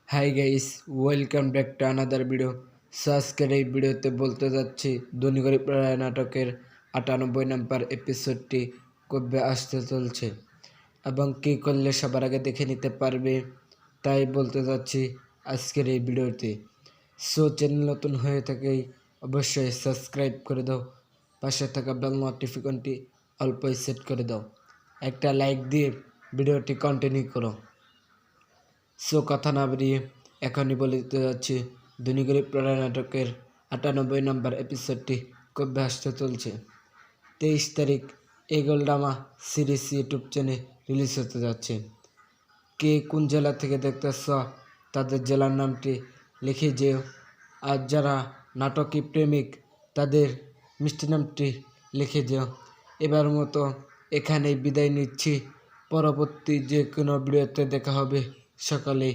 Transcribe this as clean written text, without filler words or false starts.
Hi guys, welcome back to another video. আজকের এই ভিডিওতে বলতে যাচ্ছি ধনী গরিব লড়াই নাটকের ৯৮ নম্বর এপিসোডটি কবে আসতে চলছে এবং কী করলে সবার আগে দেখে নিতে পারবে, তাই বলতে যাচ্ছি আজকের এই ভিডিওতে। সো চ্যানেল নতুন হয়ে থাকেই অবশ্যই সাবস্ক্রাইব করে দাও, পাশে থাকা বেল নোটিফিকেশনটি অল্পই সেট করে দাও, একটা লাইক দিয়ে ভিডিওটি কন্টিনিউ করো। সো কথা না বেরিয়ে এখনই বলে দিতে যাচ্ছি ধনী গরিব লড়াই নাটকের ৯৮ নম্বর এপিসোডটি কবে আসতে চলছে। ২৩ তারিখ এই গোলডামা সিরিজ ইউটিউব চ্যানেলে রিলিজ হতে যাচ্ছে। কে কোন জেলা থেকে দেখতেছ তাদের জেলার নামটি লিখে যেও, আর যারা নাটকী প্রেমিক তাদের মিষ্টি নামটি লিখে যেও। এবার মতো এখানেই বিদায় নিচ্ছি, পরবর্তী যে কোনো ভিডিওতে দেখা হবে। সকালে